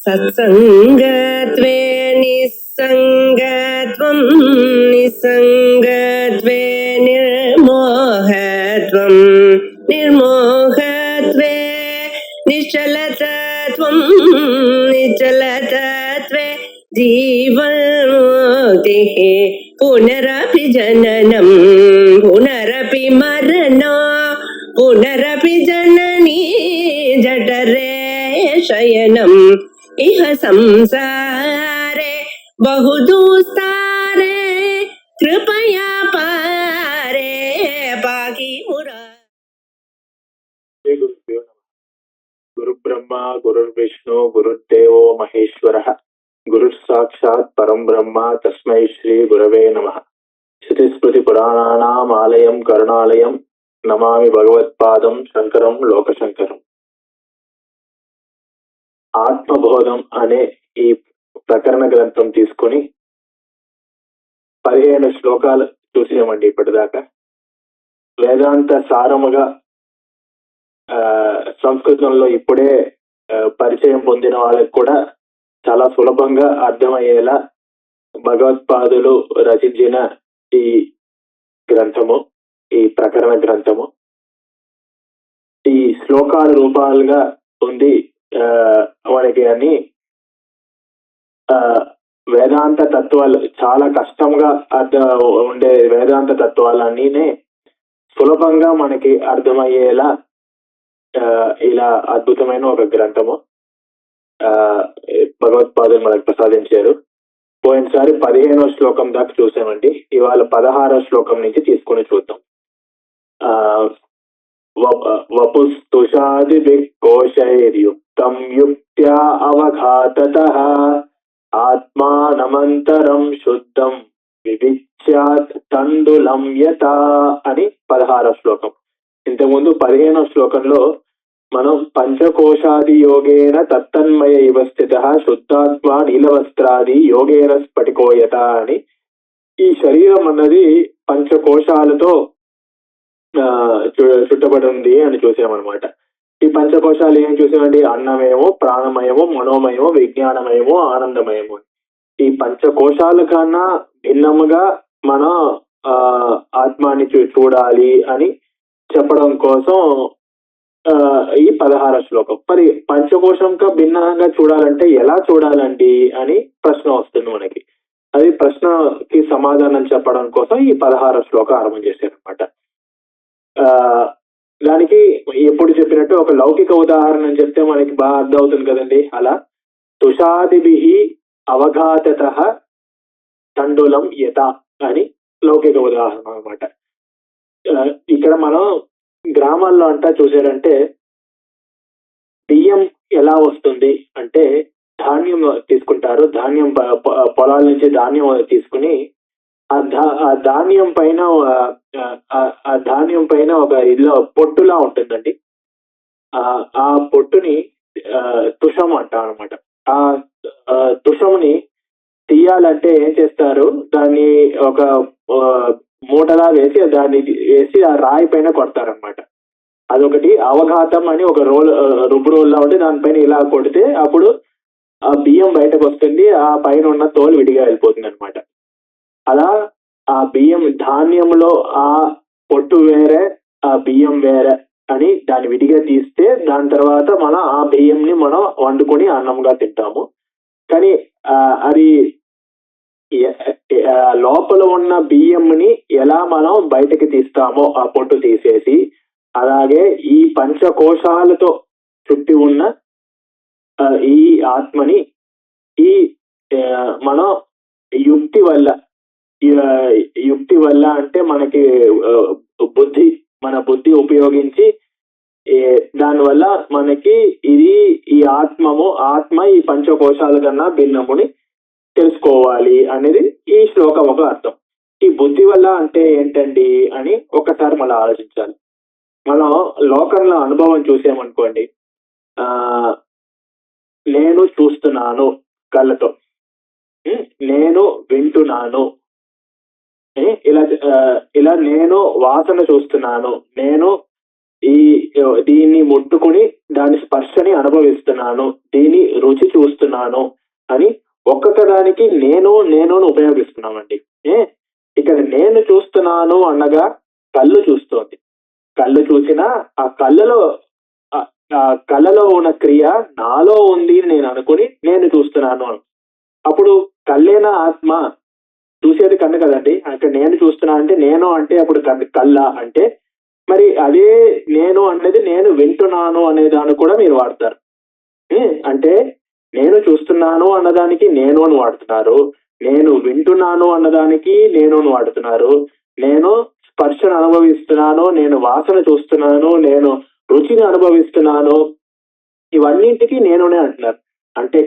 सत्संगत्वे निस्संगत्वं निस्संगत्वे निर्मोहत्वं निर्मोहत्वे निश्चलतत्वं निश्चलतत्वे जीवन्मुक्तिः पुनरपि जननं पुनरपि मरणं पुनरपि जननी जठरे शयनम् इह संसारे बहुदुस्तारे कृपया पारे पाहि गुरु ब्रह्मा गुरुर्विष्णु गुरुर्देवो महेश्वरः गुरुः साक्षात् परं ब्रह्म तस्मै श्री गुरवे नमः। श्रुतिस्मृतिपुराणानाम् आलयं करुणालयं नमामि भगवत्पादं शंकरं लोकशंकरं। ఆత్మబోధం అనే ఈ ప్రకరణ గ్రంథం తీసుకుని 15 శ్లోకాలు చూసామండి ఇప్పటిదాకా. వేదాంత సారముగా సంస్కృతంలో ఇప్పుడే పరిచయం పొందిన వాళ్ళకి కూడా చాలా సులభంగా అర్థమయ్యేలా భగవత్పాదులు రచించిన ఈ గ్రంథము, ఈ ప్రకరణ గ్రంథము ఈ శ్లోకాల రూపాలుగా ఉంది. మనకి అని వేదాంత తత్వాలు చాలా కష్టంగా ఉండే వేదాంత తత్వాలన్నీనే సులభంగా మనకి అర్థమయ్యేలా ఇలా అద్భుతమైన ఒక గ్రంథము భగవత్పాదులు మనకు ప్రసాదించారు. పోయినసారి 15వ శ్లోకం దాకా చూసామండి. ఇవాళ 16వ శ్లోకం నుంచి తీసుకుని చూద్దాం. వపుస్తుషాదిభిఃకోశైర్యుక్తం యుక్త్యా అవఘాతతః ఆత్మానమంతరం శుద్ధం వివిచ్యాత్ తండులం యతా అని 16వ శ్లోకం. ఇంతకుముందు 15వ శ్లోకంలో మనం పంచకోశాది యోగేన తత్తన్మయ ఇవ స్థితః శుద్ధాత్మా నీలవస్త్రాది యోగేన స్ఫటికోయత అని ఈ శరీరం అన్నది పంచకోశాలతో చుట్టబడి ఉంది అని చూసామన్నమాట. ఈ పంచకోశాలు ఏం చూసామండి? అన్నమయము, ప్రాణమయము, మనోమయము, విజ్ఞానమయము, ఆనందమయము. ఈ పంచకోశాల కన్నా భిన్నముగా మనం ఆత్మాని చూడాలి అని చెప్పడం కోసం ఈ 16వ శ్లోకం. మరి పంచకోశంగా భిన్నంగా చూడాలంటే ఎలా చూడాలండి అని ప్రశ్న వస్తుంది మనకి. అది ప్రశ్నకి సమాధానం చెప్పడం కోసం ఈ 16వ శ్లోకం ఆరంభం చేశారనమాట. దానికి ఎప్పుడు చెప్పినట్టు ఒక లౌకిక ఉదాహరణ అని చెప్తే మనకి బాగా అర్థం అవుతుంది కదండి. అలా తుషాదిభిః అవఘాతతః తండులం యత అని లౌకిక ఉదాహరణ అనమాట. ఇక్కడ మనం గ్రామాల్లో అంటా చూసారంటే బియ్యం ఎలా వస్తుంది అంటే ధాన్యం తీసుకుంటారు. ధాన్యం పొలాల నుంచి ధాన్యం తీసుకుని ఆ ధాన్యం పైన ఒక ఇల్లు పొట్టులా ఉంటుందండి. ఆ పొట్టుని తుషం అంటాం అనమాట. ఆ తుషముని తీయాలంటే ఏం చేస్తారు? దాన్ని ఒక మూటలా వేసి దాన్ని వేసి ఆ రాయి పైన కొడతారనమాట. అదొకటి. అవఘాతం అని ఒక రుబ్బు రోల్లా ఉంటే దానిపైన ఇలా కొడితే అప్పుడు ఆ బియ్యం బయటకు వస్తుంది. ఆ పైన ఉన్న తోలు విడిగా వెళ్ళిపోతుంది అనమాట. అలా ఆ బియ్యం ధాన్యంలో ఆ పొట్టు వేరే ఆ బియ్యం వేరే అని దాన్ని విడిగా తీస్తే దాని తర్వాత మనం ఆ బియ్యంని మనం వండుకొని అన్నంగా తింటాము. కానీ అది లోపల ఉన్న బియ్యంని ఎలా మనం బయటకి తీస్తామో ఆ పొట్టు తీసేసి, అలాగే ఈ పంచకోశాలతో చుట్టి ఉన్న ఈ ఆత్మని ఈ మనం యుక్తి వల్ల అంటే మనకి మన బుద్ధి ఉపయోగించి దానివల్ల మనకి ఈ ఆత్మ ఈ పంచకోశాల కన్నా భిన్నముని తెలుసుకోవాలి అనేది ఈ శ్లోకం ఒక అర్థం. ఈ బుద్ధి వల్ల అంటే ఏంటండి అని ఒకసారి మళ్ళీ ఆలోచించాలి. మనం లోకంలో అనుభవం చూసామనుకోండి, నేను చూస్తున్నాను కళ్ళతో, నేను వింటున్నాను, ఇలా నేను వాసన చూస్తున్నాను, నేను ఈ దీన్ని ముట్టుకుని దాని స్పర్శని అనుభవిస్తున్నాను, దీని రుచి చూస్తున్నాను అని ఒక్కొక్క దానికి నేను నేను ఉపయోగిస్తున్నామండి. ఇక్కడ నేను చూస్తున్నాను అనగా కళ్ళు చూస్తోంది. కళ్ళు చూసినా ఆ కళ్ళలో ఉన్న క్రియ నాలో ఉంది అని నేను అనుకుని నేను చూస్తున్నాను. అప్పుడు కళ్ళేనా ఆత్మ? చూసేది కన్ను కదండి. అంటే నేను చూస్తున్నా అంటే నేను అంటే అప్పుడు కళ్ళ అంటే మరి అదే నేను అనేది నేను వింటున్నాను అనే దాన్ని కూడా మీరు వాడతారు. అంటే నేను చూస్తున్నాను అన్నదానికి నేను అని వాడుతున్నారు, నేను వింటున్నాను అన్నదానికి నేను అని వాడుతున్నారు, నేను స్పర్శను అనుభవిస్తున్నాను, నేను వాసన చూస్తున్నాను, నేను రుచిని అనుభవిస్తున్నాను, ఇవన్నింటికి నేనునే అంటున్నారు. అంటే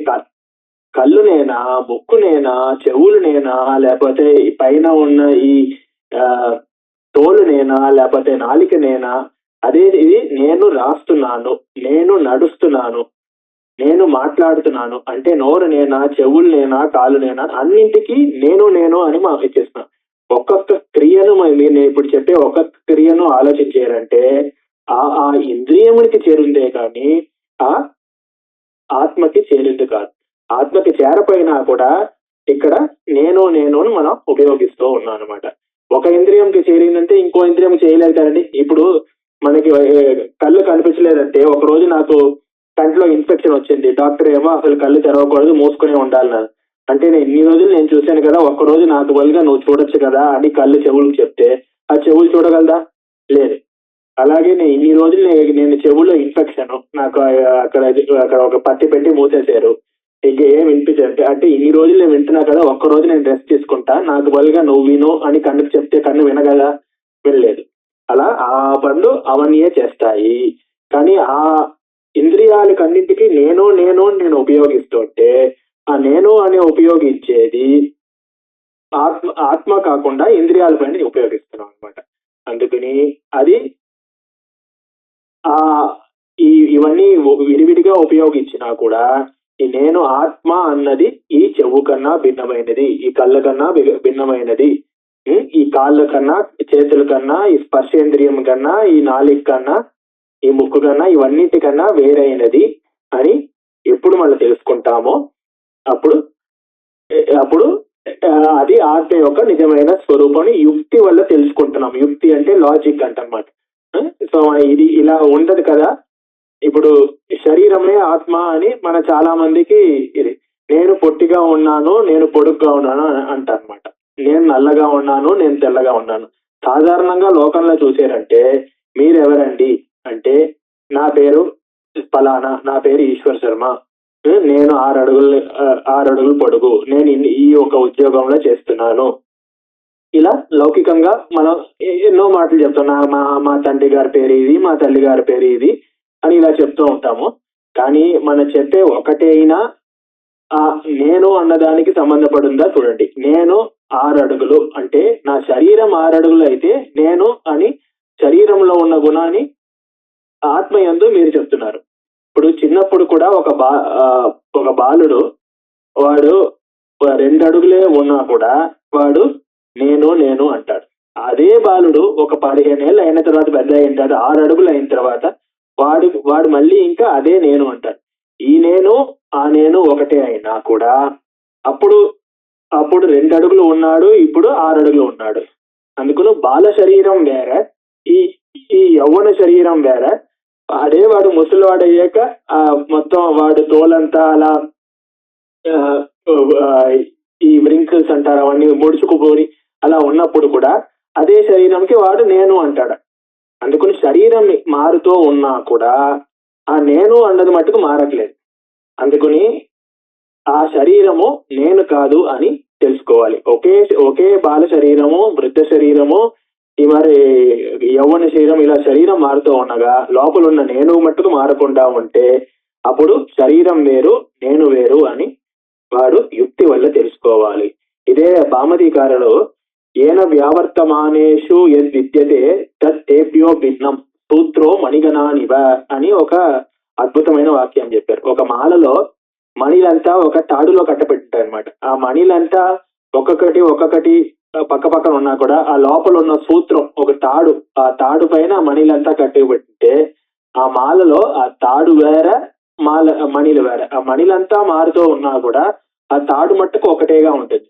కళ్ళు నేనా, ముక్కు నేనా, చెవులు నేనా, లేకపోతే ఈ పైన ఉన్న ఈ తోలు నేనా, లేకపోతే నాలిక నేనా? అదే ఇది నేను రాస్తున్నాను, నేను నడుస్తున్నాను, నేను మాట్లాడుతున్నాను అంటే నోరు నేనా, చెవులు నేనా, కాలు నేనా? అన్నింటికి నేను నేను అని మనం ఇచ్చేస్తున్నాం. ఒక్కొక్క క్రియను నేను ఇప్పుడు చెప్పే ఒక్కొక్క క్రియను ఆలోచించారంటే ఆ ఇంద్రియమునికి చేరుందే కానీ ఆ ఆత్మకి చేరింది కాదు. ఆత్మకి చేరపోయినా కూడా ఇక్కడ నేను నేను అని మనం ఉపయోగిస్తూ ఉన్నాం అనమాట. ఒక ఇంద్రియంకి చేరిందంటే ఇంకో ఇంద్రియం చేయలేదు కదండి. ఇప్పుడు మనకి కళ్ళు కనిపించలేదంటే ఒక రోజు నాకు కంట్లో ఇన్ఫెక్షన్ వచ్చింది, డాక్టర్ ఏమో అసలు కళ్ళు తెరవకూడదు, మూసుకునే ఉండాలన్నారు. అంటే నేను ఇన్ని రోజులు నేను చూశాను కదా, ఒక్క రోజు నాకు బదులుగా నువ్వు చూడొచ్చు కదా అని కళ్ళు చెవులకు చెప్తే ఆ చెవులు చూడగలదా? లేదు. అలాగే నేను ఇన్ని రోజులు నేను చెవుల్లో ఇన్ఫెక్షన్, నాకు అక్కడ ఒక పట్టి పెట్టి మూసేశారు, ఇక ఏం వినిపించదు. అంటే ఇన్ని రోజులు నేను వింటున్నా కదా, ఒక్క రోజు నేను రెస్ట్ తీసుకుంటా, నాకు బదులుగా నువ్వు విను అని కన్నుకు చెప్తే కన్ను వినగదా? వినలేదు. అలా ఆ పనులు అవన్నీయే చేస్తాయి. కానీ ఆ ఇంద్రియాలకు అన్నింటికి నేను నేను నేను ఉపయోగిస్తుంటే ఆ నేను అని ఉపయోగించేది ఆత్మ కాకుండా ఇంద్రియాల పైన ఉపయోగిస్తున్నాం అనమాట. అందుకని అది ఇవన్నీ విడివిడిగా ఉపయోగించినా కూడా ఈ నేను ఆత్మ అన్నది ఈ చెవు కన్నా భిన్నమైనది, ఈ కళ్ళ కన్నా భిన్నమైనది, ఈ కాళ్ళ కన్నా, చేతుల కన్నా, ఈ స్పర్శేంద్రియం కన్నా, ఈ నాలిక కన్నా, ఈ ముక్కు కన్నా, ఇవన్నిటికన్నా వేరైనది అని ఎప్పుడు మనం తెలుసుకుంటామో అప్పుడు అప్పుడు అది ఆత్మ యొక్క నిజమైన స్వరూపాన్ని యుక్తి వల్ల తెలుసుకుంటున్నాం. యుక్తి అంటే లాజిక్ అంటన్నమాట. సో ఇది ఇలా ఉంటది కదా. ఇప్పుడు శరీరమే ఆత్మ అని మన చాలా మందికి ఇది, నేను పొట్టిగా ఉన్నాను, నేను పొడుగ్గా ఉన్నాను అంటారన్నమాట. నేను నల్లగా ఉన్నాను, నేను తెల్లగా ఉన్నాను. సాధారణంగా లోకంలో చూసారంటే మీరెవరండి అంటే నా పేరు ఫలానా, నా పేరు ఈశ్వర్ శర్మ, నేను 6 అడుగులు పొడుగు, నేను ఈ ఒక ఉద్యోగంలో చేస్తున్నాను. ఇలా లౌకికంగా మనం ఎన్నో మాటలు చెప్తాం. మా తండ్రి గారి పేరు ఇది, మా తల్లి గారి పేరు ఇది అని ఇలా చెప్తూ ఉంటాము. కానీ మనం చెప్పే ఒకటైనా ఆ నేను అన్నదానికి సంబంధపడుందా చూడండి. నేను 6 అడుగులు అంటే నా శరీరం 6 అడుగులు అయితే నేను అని శరీరంలో ఉన్న గుణాన్ని ఆత్మయందు మీరు చెప్తున్నారు. ఇప్పుడు చిన్నప్పుడు కూడా ఒక బాలుడు వాడు 2 అడుగులే ఉన్నా కూడా వాడు నేను నేను అంటాడు. అదే బాలుడు ఒక 15 ఏళ్ళు అయిన తర్వాత పెద్ద అయిన తర్వాత 6 అడుగులు అయిన తర్వాత వాడు మళ్ళీ ఇంకా అదే నేను అంటాడు. ఈ నేను ఆ నేను ఒకటే అయినా కూడా అప్పుడు 2 అడుగులు ఉన్నాడు, ఇప్పుడు 6 అడుగులు ఉన్నాడు. అందుకని బాల శరీరం వేరే, ఈ యవ్వన శరీరం వేరే. అదే వాడు ముసలివాడు అయ్యాక మొత్తం వాడు తోలంతా అలా ఈ వ్రింకిల్స్ అంటారు అవన్నీ ముడుచుకుపోయి అలా ఉన్నప్పుడు కూడా అదే శరీరంకి వాడు నేను అంటాడు. అందుకని శరీరం మారుతూ ఉన్నా కూడా ఆ నేను అన్నది మట్టుకు మారట్లేదు. అందుకని ఆ శరీరము నేను కాదు అని తెలుసుకోవాలి. ఒకే బాల శరీరము, వృద్ధ శరీరము, ఈ మరి యవ్వన శరీరం, ఇలా శరీరం మారుతూ ఉండగా లోపల ఉన్న నేను మట్టుకు మారకుండా ఉంటే అప్పుడు శరీరం వేరు, నేను వేరు అని వాడు యుక్తి వల్ల తెలుసుకోవాలి. ఇదే భామతీకారులు ఏన వ్యావర్తమానేషు యద్ విద్యతే తేభ్యో భిన్నం సూత్రో మణిగణానివ అని ఒక అద్భుతమైన వాక్యం చెప్పారు. ఒక మాలలో మణిలంతా ఒక తాడులో కట్టబెట్టారు అనమాట. ఆ మణిలంతా ఒక్కొక్కటి పక్క పక్కన ఉన్నా కూడా ఆ లోపల ఉన్న సూత్రం ఒక తాడు, ఆ తాడు పైన మణిలంతా కట్టిపెట్టితే ఆ మాలలో ఆ తాడు వేరే, మాల మణిలు వేరే. ఆ మణిలంతా మారుతూ ఉన్నా కూడా ఆ తాడు మట్టుకు ఒకటేగా ఉంటుంది.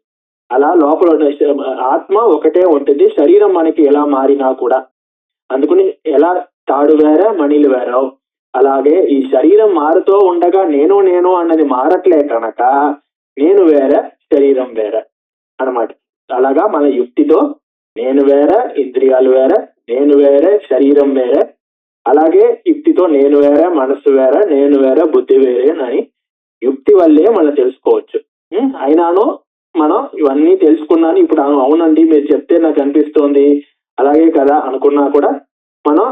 అలా లోపల ఉన్న ఆత్మ ఒకటే ఉంటుంది, శరీరం మనకి ఎలా మారినా కూడా. అందుకని ఎలా తాడు వేరే మణిలు వేరే, అలాగే ఈ శరీరం మారుతూ ఉండగా నేను నేను అన్నది మారట్లే కనుక నేను వేరే శరీరం వేరే అన్నమాట. అలాగా మన యుక్తితో నేను వేరే, ఇంద్రియాలు వేరే, నేను వేరే, శరీరం వేరే, అలాగే యుక్తితో నేను వేరే, మనస్సు వేరే, నేను వేరే, బుద్ధి వేరే అని యుక్తి వల్లే మనం తెలుసుకోవచ్చు. అయినాను మనం ఇవన్నీ తెలుసుకున్నాను ఇప్పుడు అవునండి మీరు చెప్తే నాకు అనిపిస్తోంది అలాగే కదా అనుకున్నా కూడా మనం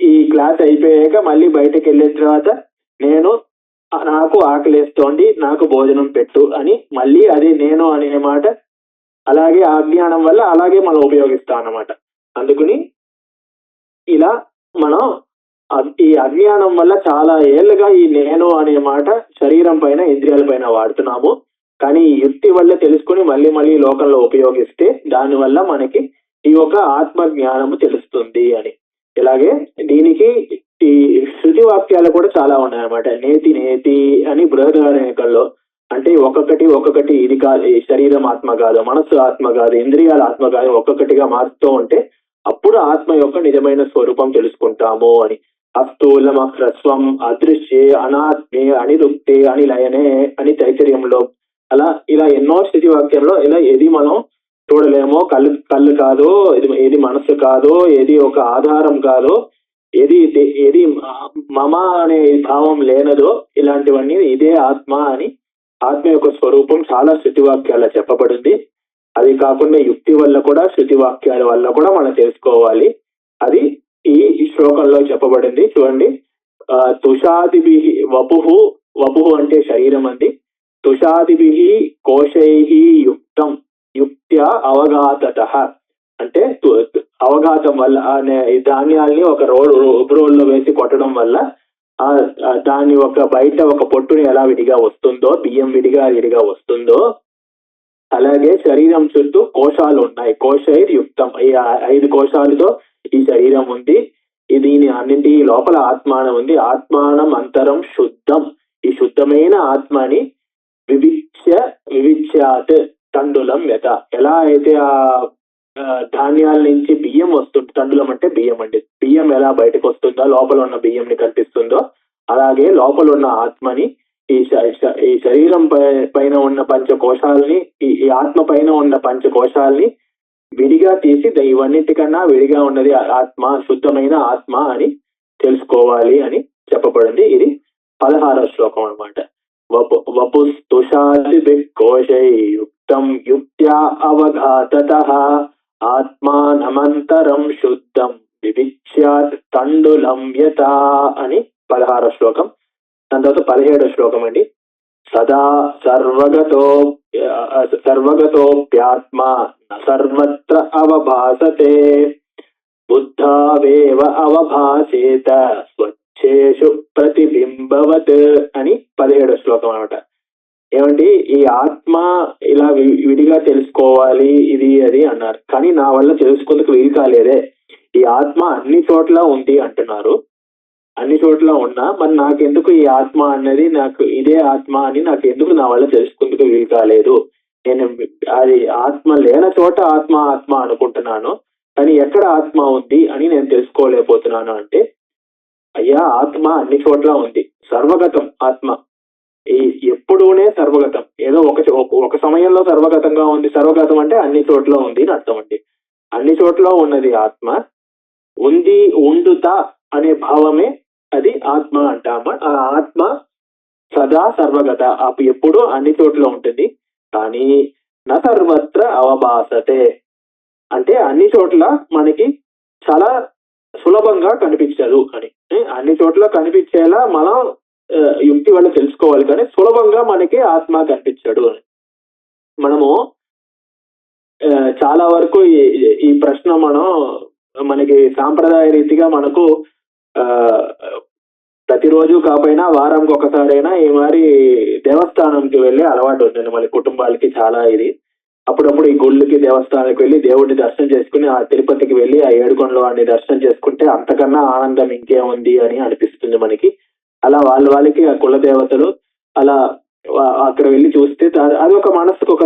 ఈ క్లాస్ అయిపోయాక మళ్ళీ బయటకు వెళ్ళిన తర్వాత నేను నాకు ఆకలిస్తోంది నాకు భోజనం పెట్టు అని మళ్ళీ అది నేను అనే మాట అలాగే ఆ అజ్ఞానం వల్ల అలాగే మనం ఉపయోగిస్తాం అన్నమాట. అందుకని ఇలా మనం ఈ అజ్ఞానం వల్ల చాలా ఏళ్ళుగా ఈ నేను అనే మాట శరీరం పైన ఇంద్రియాల పైన వాడుతున్నాము. కానీ ఈ యుక్తి వల్ల తెలుసుకుని మళ్ళీ మళ్ళీ లోకంలో ఉపయోగిస్తే దానివల్ల మనకి ఈ యొక్క ఆత్మ జ్ఞానము తెలుస్తుంది అని. ఇలాగే దీనికి ఈ శృతి వాక్యాలు కూడా చాలా ఉన్నాయన్నమాట. నేతి నేతి అని బృహదారణ్యకంలో అంటే ఒక్కొక్కటి ఇది కాదు, ఈ శరీరం ఆత్మ కాదు, మనస్సు ఆత్మ కాదు, ఇంద్రియాల ఆత్మ కాదు, ఒక్కొక్కటిగా మారుతూ ఉంటే అప్పుడు ఆత్మ యొక్క నిజమైన స్వరూపం తెలుసుకుంటాము అని. అస్థూలం హ్రస్వం అదృశ్యే అనాత్మే అనిరుక్తే అనిలయనే అని తైతర్యంలో అలా ఇలా ఎన్నో స్థితి వాక్యంలో ఇలా ఏది మనం చూడలేమో, కళ్ళు కాదో, ఏది మనస్సు కాదో, ఏది ఒక ఆధారం కాదో, ఏది మమ అనే భావం లేనదో ఇలాంటివన్నీ ఇదే ఆత్మ అని ఆత్మ యొక్క స్వరూపం చాలా శృతి వాక్యాల్లో చెప్పబడింది. అది కాకుండా యుక్తి వల్ల కూడా శృతి వాక్యాల వల్ల కూడా మనం తెలుసుకోవాలి. అది ఈ శ్లోకంలో చెప్పబడింది. చూడండి, తుషాదిభి వపుహు అంటే శరీరం అంది. తుషాదిభి కోశై యుక్తం యుక్త్యా అవగాతత అంటే అవగాతం వల్ల ధాన్యాల్ని ఒక రోడ్లో వేసి కొట్టడం వల్ల దాని ఒక బయట ఒక పొట్టుని ఎలా విడిగా వస్తుందో, బియ్యం విడిగా వస్తుందో అలాగే శరీరం చుట్టూ కోశాలు ఉన్నాయి. కోశైర్ యుక్తం, ఈ 5 కోశాలతో ఈ శరీరం ఉంది. దీని అన్నింటి లోపల ఆత్మానం ఉంది. ఆత్మానం అంతరం శుద్ధం, ఈ శుద్ధమైన ఆత్మని వివిచ్యాత్ తండులం యత, ఎలా అయితే ఆ ధాన్యాల నుంచి బియ్యం వస్తుంది, తండులం అంటే బియ్యం అండి, బియ్యం ఎలా బయటకు వస్తుందో లోపల ఉన్న బియ్యంని కనిపిస్తుందో అలాగే లోపల ఉన్న ఆత్మని ఈ శరీరం పైన ఉన్న పంచకోశాలని ఈ ఆత్మ పైన ఉన్న పంచకోశాలని విడిగా తీసి ఇవన్నిటికన్నా విడిగా ఉన్నది ఆత్మ, శుద్ధమైన ఆత్మ అని తెలుసుకోవాలి అని చెప్పబడింది. ఇది 16వ శ్లోకం అన్నమాట. వపుస్తుషాది కోశై యుక్తం యుక్త్యా అవఘాతతః ఆత్మానమంతరం శుద్ధం వివిచ్యాత్ తండులం యతా అని 16వ శ్లోకం. దాని తర్వాత 17వ శ్లోకం అండి. సదా సర్వగతోప్యాత్మ సర్వత్ర అవభాసతే బుద్ధావేవ అవభాసేత స్వచ్ఛేషు ప్రతిబింబవత్ అని 17వ శ్లోకం అన్నమాట. ఏమండి, ఈ ఆత్మ ఇలా విడిగా తెలుసుకోవాలి ఇది అది అన్నారు, కానీ నా వల్ల తెలుసుకుందుకు వీలు కాలేదే. ఈ ఆత్మ అన్ని చోట్ల ఉంది అంటున్నారు, అన్ని చోట్ల ఉన్నా మరి నాకెందుకు ఈ ఆత్మ అన్నది నాకు ఇదే ఆత్మ అని నాకు ఎందుకు నా వల్ల తెలుసుకుందుకు వీలు కాలేదు. నేను అది ఆత్మ లేని చోట ఆత్మ ఆత్మ అనుకుంటున్నాను, కానీ ఎక్కడ ఆత్మ ఉంది అని నేను తెలుసుకోలేకపోతున్నాను. అంటే అయ్యా, ఆత్మ అన్ని చోట్ల ఉంది, సర్వగతం ఆత్మ, ఈ ఎప్పుడూనే సర్వగతం. ఏదో ఒక సమయంలో సర్వగతంగా ఉంది, సర్వగతం అంటే అన్ని చోట్ల ఉంది అని అర్థం అండి. అన్ని చోట్ల ఉన్నది ఆత్మ, ఉంది ఉండుత అనే భావమే అది ఆత్మ అంటామా. ఆ ఆత్మ సదా సర్వగత, ఎప్పుడు అన్ని చోట్ల ఉంటుంది, కానీ న సర్వత్ర అవభాసతే అంటే అన్ని చోట్ల మనకి చాలా సులభంగా కనిపించదు అని. అన్ని చోట్ల కనిపించేలా మనం యుక్తి వల్ల తెలుసుకోవాలి, కానీ సులభంగా మనకి ఆత్మ కనిపించడు అని. మనము చాలా వరకు ఈ ప్రశ్న మనకి సాంప్రదాయ రీతిగా మనకు ప్రతిరోజు కాకపోయినా వారానికి ఒకసారైనా ఈ మరి దేవస్థానంకి వెళ్ళే అలవాటు ఉందండి మన కుటుంబాలకి చాలా. ఇది అప్పుడప్పుడు ఈ గుళ్ళకి దేవస్థానానికి వెళ్ళి దేవుడిని దర్శనం చేసుకుని ఆ తిరుపతికి వెళ్ళి ఆ ఏడుకొండల వాడిని దర్శనం చేసుకుంటే అంతకన్నా ఆనందం ఇంకేముంది అని అనిపిస్తుంది మనకి. అలా వాళ్ళకి ఆ కుల దేవతలు అలా అక్కడ వెళ్ళి చూస్తే అది ఒక మనసుకు ఒక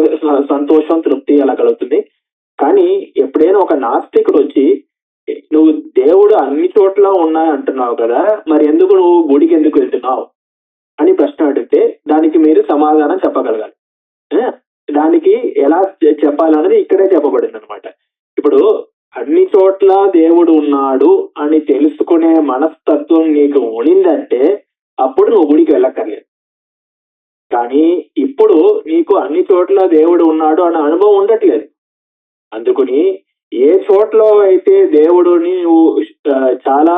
సంతోషం తృప్తి అలా కలుగుతుంది. కానీ ఎప్పుడైనా ఒక నాస్తికుడు వచ్చి నువ్వు దేవుడు అన్ని చోట్ల ఉన్నాయి అంటున్నావు కదా, మరి ఎందుకు నువ్వు గుడికి ఎందుకు వెళ్తున్నావు అని ప్రశ్న అడిగితే దానికి మీరు సమాధానం చెప్పగలగాలి. దానికి ఎలా చెప్పాలన్నది ఇక్కడే చెప్పబడింది అనమాట. ఇప్పుడు అన్ని చోట్ల దేవుడు ఉన్నాడు అని తెలుసుకునే మనస్తత్వం నీకు ఉండిందంటే అప్పుడు నువ్వు గుడికి వెళ్ళక్కర్లేదు. కానీ ఇప్పుడు నీకు అన్ని చోట్ల దేవుడు ఉన్నాడు అనే అనుభవం ఉండట్లేదు. అందుకని ఏ చోట్ల అయితే దేవుడిని నువ్వు చాలా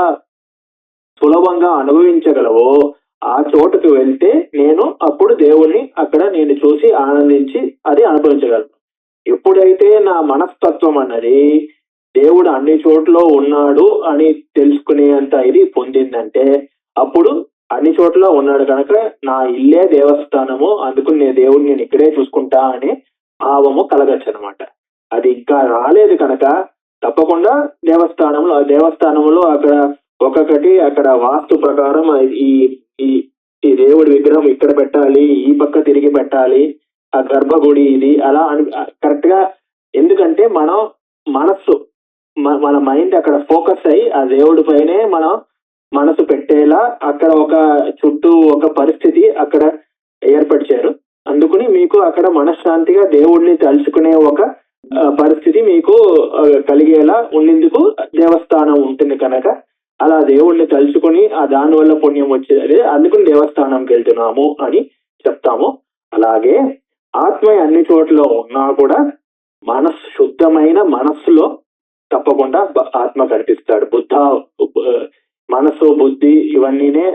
సులభంగా అనుభవించగలవో ఆ చోటుకు వెళ్తే నేను అప్పుడు దేవుణ్ణి అక్కడ నేను చూసి ఆనందించి అది అనుభవించగలను. ఎప్పుడైతే నా మనస్తత్వం అన్నది దేవుడు అన్ని చోట్ల ఉన్నాడు అని తెలుసుకునేంత ఇది పొందిందంటే అప్పుడు అన్ని చోట్ల ఉన్నాడు కనుక నా ఇల్లే దేవస్థానము, అందుకు నేను దేవుడిని నేను ఇక్కడే చూసుకుంటా అనే భావము కలగచ్చు అనమాట. అది ఇంకా రాలేదు కనుక తప్పకుండా దేవస్థానంలో అక్కడ ఒక్కొక్కటి అక్కడ వాస్తు ప్రకారం ఈ ఈ దేవుడి విగ్రహం ఇక్కడ పెట్టాలి, ఈ పక్క తిరిగి పెట్టాలి, ఆ గర్భగుడి ఇది అలా కరెక్ట్ గా. ఎందుకంటే మనం మనస్సు మన మైండ్ అక్కడ ఫోకస్ అయ్యి ఆ దేవుడి పైనే మనం మనసు పెట్టేలా అక్కడ ఒక చుట్టూ ఒక పరిస్థితి అక్కడ ఏర్పరిచారు. అందుకని మీకు అక్కడ మనశ్శాంతిగా దేవుడిని తలుచుకునే ఒక పరిస్థితి మీకు కలిగేలా ఉండేందుకు దేవస్థానం ఉంటుంది కనుక అలా దేవుణ్ణి తలుచుకుని ఆ దాని వల్ల పుణ్యం వచ్చేది, అందుకని దేవస్థానంకి వెళ్తున్నాము అని చెప్తాము. అలాగే ఆత్మ అన్ని చోట్ల ఉన్నా కూడా శుద్ధమైన మనస్సులో తప్పకుండా ఆత్మ కనిపిస్తాడు. మనసు బుద్ధి ఇవన్నీనే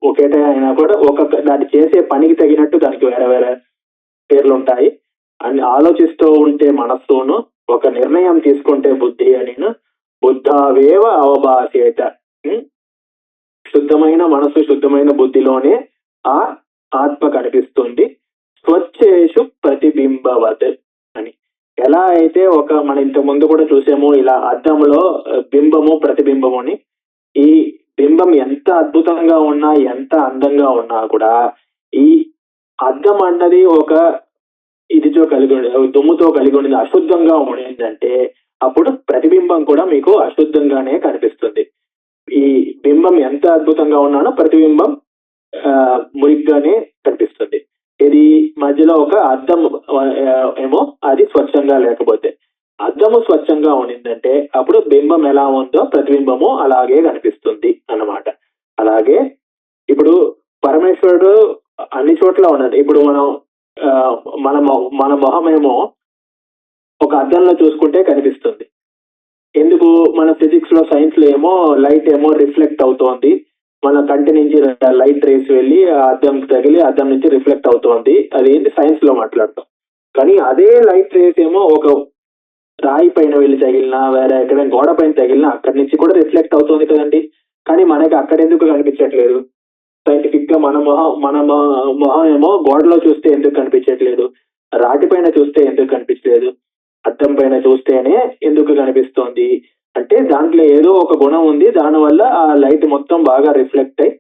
ఒకేటే అయినా కూడా దాన్ని చేసే పనికి తగినట్టు దానికి వేరే వేరే పేర్లు ఉంటాయి. అని ఆలోచిస్తూ ఉంటే మనస్సును, ఒక నిర్ణయం తీసుకుంటే బుద్ధి అని బుద్ధావేవ అవభాసేత. శుద్ధమైన మనసు శుద్ధమైన బుద్ధిలోనే ఆ ఆత్మ కనిపిస్తుంది. స్వచ్ఛేషు ప్రతిబింబవత్ అని. ఎలా అయితే మన ఇంత ముందు కూడా చూసాము ఇలా అద్దంలో బింబము ప్రతిబింబము అని. ఈ బింబం ఎంత అద్భుతంగా ఉన్నా ఎంత అందంగా ఉన్నా కూడా ఈ అద్దం అన్నది ఒక ఇదితో కలిగి ఉండేది, దుమ్ముతో కలిగి ఉండేది, అశుద్ధంగా ఉండేదంటే అప్పుడు ప్రతిబింబం కూడా మీకు అశుద్ధంగానే కనిపిస్తుంది. ఈ బింబం ఎంత అద్భుతంగా ఉన్నానో ప్రతిబింబం మురిగ్గానే కనిపిస్తుంది. ఇది మధ్యలో ఒక అద్దం ఏమో అది స్వచ్ఛంగా లేకపోతే, అద్దము స్వచ్ఛంగా ఉండిందంటే అప్పుడు బింబం ఎలా ఉందో ప్రతిబింబము అలాగే కనిపిస్తుంది అన్నమాట. అలాగే ఇప్పుడు పరమేశ్వరుడు అన్ని చోట్ల ఉన్నది. ఇప్పుడు మన మొహం ఏమో ఒక అద్దంలో చూసుకుంటే కనిపిస్తుంది. ఎందుకు? మన ఫిజిక్స్ లో సైన్స్ లో ఏమో లైట్ ఏమో రిఫ్లెక్ట్ అవుతోంది, మన కంటి నుంచి లైట్ రేస్ వెళ్ళి ఆ అద్దం తగిలి అద్దం నుంచి రిఫ్లెక్ట్ అవుతోంది. అది ఏంటి సైన్స్ లో మాట్లాడతాం. కానీ అదే లైట్ రేస్ ఏమో ఒక రాయి పైన వెళ్ళి తగిలినా వేరే ఎక్కడ గోడ పైన తగిలినా అక్కడి నుంచి కూడా రిఫ్లెక్ట్ అవుతుంది కదండి. కానీ మనకి అక్కడ ఎందుకు కనిపించట్లేదు? సైంటిఫిక్ గా మన మొహం ఏమో గోడలో చూస్తే ఎందుకు కనిపించట్లేదు, రాటి పైన చూస్తే ఎందుకు కనిపించలేదు, అద్దం పైన చూస్తేనే ఎందుకు కనిపిస్తోంది అంటే దాంట్లో ఏదో ఒక గుణం ఉంది. దానివల్ల ఆ లైట్ మొత్తం బాగా రిఫ్లెక్ట్ అయ్యి